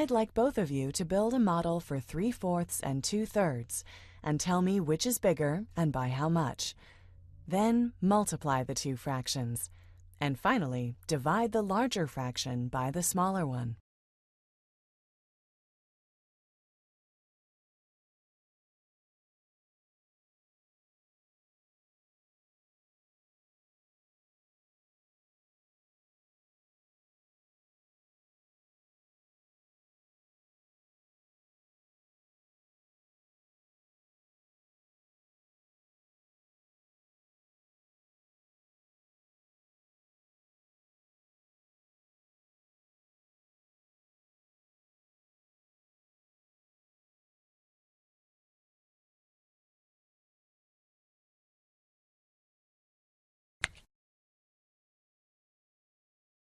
I'd like both of you to build a model for 3/4 and 2/3 and tell me which is bigger and by how much. Then multiply the two fractions. And finally, divide the larger fraction by the smaller one.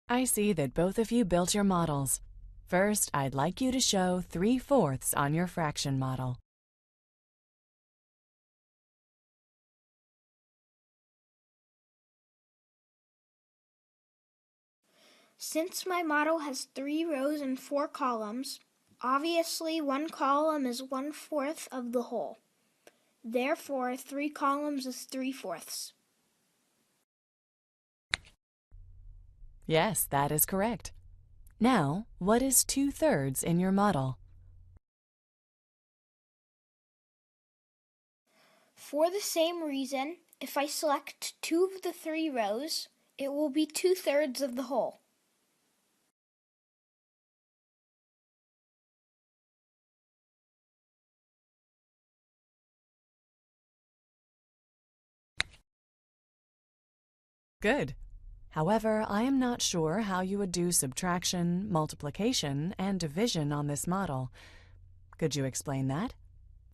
I see that both of you built your models. First, I'd like you to show 3/4 on your fraction model. Since my model has 3 rows and 4 columns, obviously one column is 1/4 of the whole. Therefore, 3 columns is 3/4. Yes, that is correct. Now, what is 2/3 in your model? For the same reason, if I select 2 of the 3 rows, it will be 2/3 of the whole. Good. However, I am not sure how you would do subtraction, multiplication, and division on this model. Could you explain that?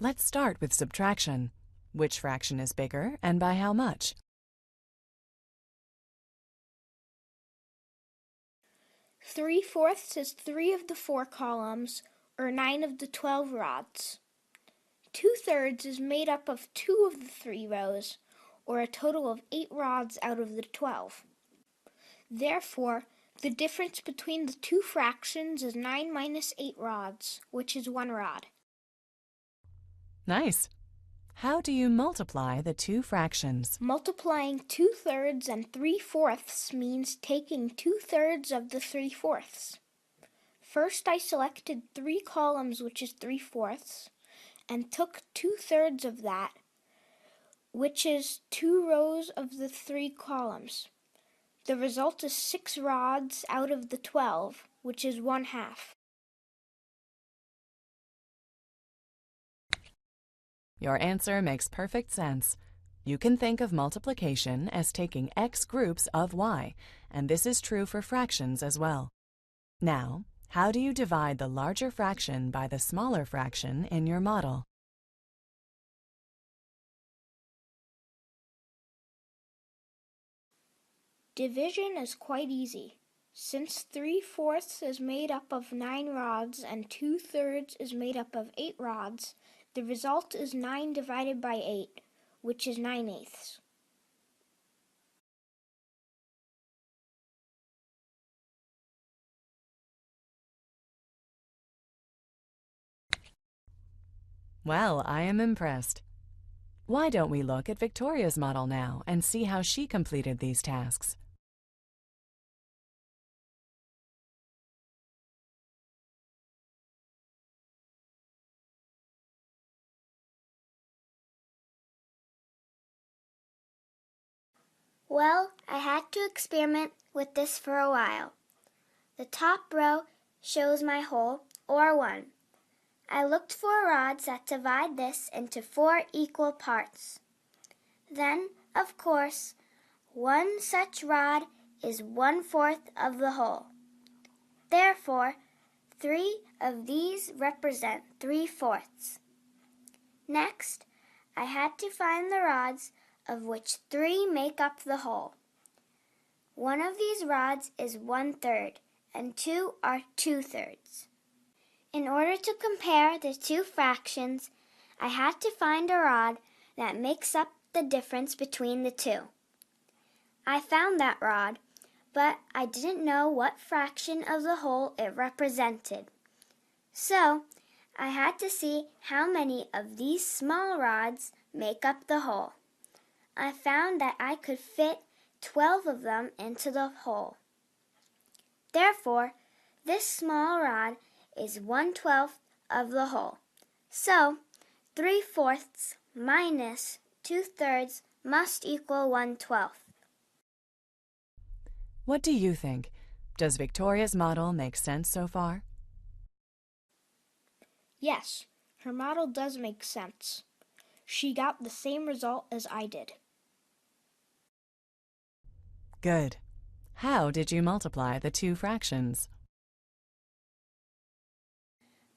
Let's start with subtraction. Which fraction is bigger and by how much? 3/4 is 3 of the 4 columns, or 9 of the 12 rods. 2/3 is made up of 2 of the 3 rows, or a total of 8 rods out of the 12. Therefore, the difference between the two fractions is 9 minus 8 rods, which is 1 rod. Nice. How do you multiply the two fractions? Multiplying 2/3 and 3/4 means taking 2/3 of the 3/4. First, I selected 3 columns, which is 3/4, and took 2/3 of that, which is 2 rows of the 3 columns. The result is 6 rods out of the 12, which is 1/2. Your answer makes perfect sense. You can think of multiplication as taking x groups of y, and this is true for fractions as well. Now, how do you divide the larger fraction by the smaller fraction in your model? Division is quite easy. Since 3/4 is made up of 9 rods and 2/3 is made up of 8 rods, the result is 9 divided by 8, which is 9/8. Well, I am impressed. Why don't we look at Victoria's model now and see how she completed these tasks? Well, I had to experiment with this for a while. The top row shows my whole, or 1. I looked for rods that divide this into 4 equal parts. Then, of course, one such rod is 1/4 of the whole. Therefore, 3 of these represent 3/4. Next, I had to find the rods of which 3 make up the whole. One of these rods is 1/3, and 2 are 2/3. In order to compare the two fractions, I had to find a rod that makes up the difference between the two. I found that rod, but I didn't know what fraction of the whole it represented. So, I had to see how many of these small rods make up the hole. I found that I could fit 12 of them into the hole. Therefore, this small rod is 1/12 of the hole. So, 3/4 minus 2/3 must equal 1/12. What do you think? Does Victoria's model make sense so far? Yes, her model does make sense. She got the same result as I did. Good. How did you multiply the two fractions?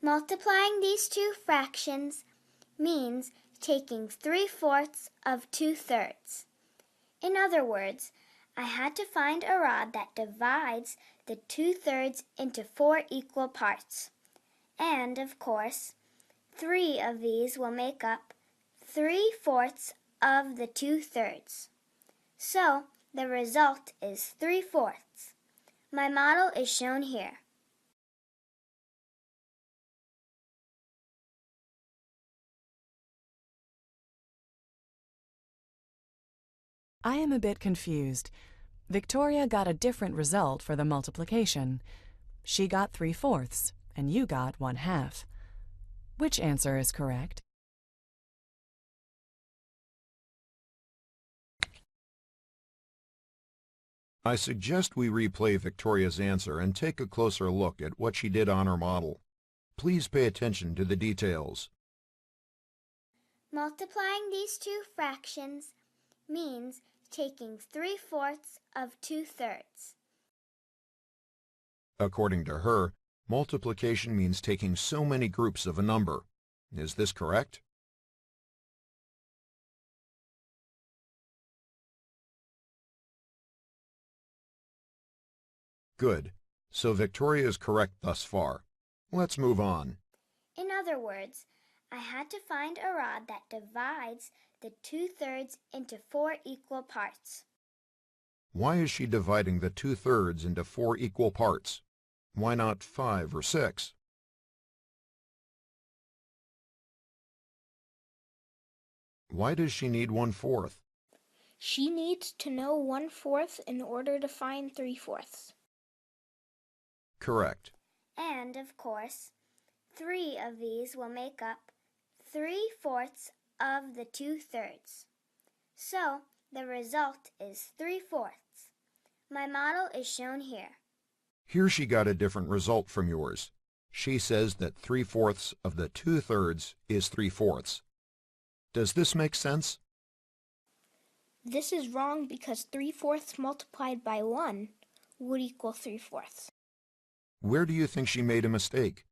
Multiplying these two fractions means taking 3/4 of 2/3. In other words, I had to find a rod that divides the 2/3 into 4 equal parts. And, of course, 3 of these will make up 3/4 of the 2/3. So, the result is 3/4. My model is shown here. I am a bit confused. Victoria got a different result for the multiplication. She got 3/4, and you got 1/2. Which answer is correct? I suggest we replay Victoria's answer and take a closer look at what she did on her model. Please pay attention to the details. Multiplying these two fractions means taking 3/4 of 2/3. According to her, multiplication means taking so many groups of a number. Is this correct? Good. So Victoria is correct thus far. Let's move on. In other words, I had to find a rod that divides the 2/3 into 4 equal parts. Why is she dividing the 2/3 into 4 equal parts? Why not 5 or 6? Why does she need 1/4? She needs to know 1/4 in order to find 3/4. Correct. And, of course, 3 of these will make up 3/4 of the 2/3. So, the result is 3/4. My model is shown here. Here she got a different result from yours. She says that 3/4 of the 2/3 is 3/4. Does this make sense? This is wrong because 3/4 multiplied by 1 would equal 3/4. Where do you think she made a mistake?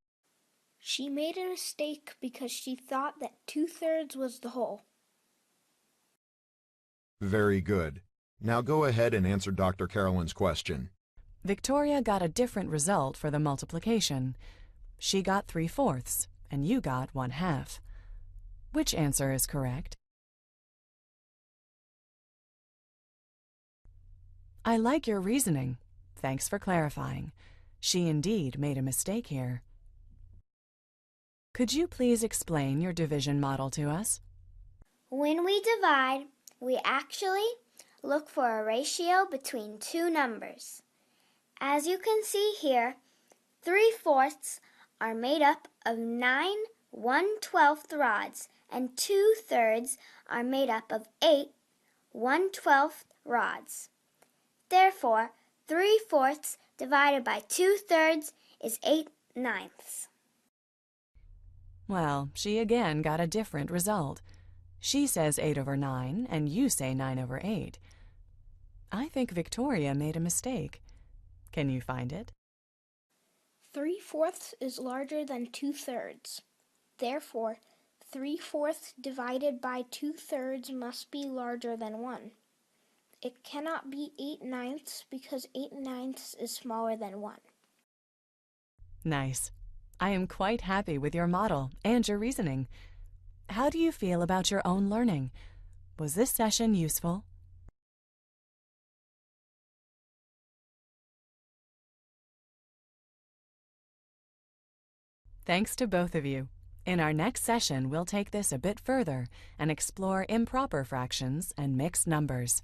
She made a mistake because she thought that 2/3 was the whole. Very good. Now go ahead and answer Dr. Carolyn's question. Victoria got a different result for the multiplication. She got 3/4, and you got 1/2. Which answer is correct? I like your reasoning. Thanks for clarifying. She indeed made a mistake here. Could you please explain your division model to us? When we divide, we actually look for a ratio between two numbers. As you can see here, 3/4 are made up of 9 1/12 rods, and 2/3 are made up of 8 1/12 rods. Therefore, 3/4 divided by 2/3 is 8/9. Well, she again got a different result. She says 8/9, and you say 9/8. I think Victoria made a mistake. Can you find it? 3/4 is larger than 2/3. Therefore, 3/4 divided by 2/3 must be larger than 1. It cannot be 8/9 because 8/9 is smaller than 1. Nice. I am quite happy with your model and your reasoning. How do you feel about your own learning? Was this session useful? Thanks to both of you. In our next session, we'll take this a bit further and explore improper fractions and mixed numbers.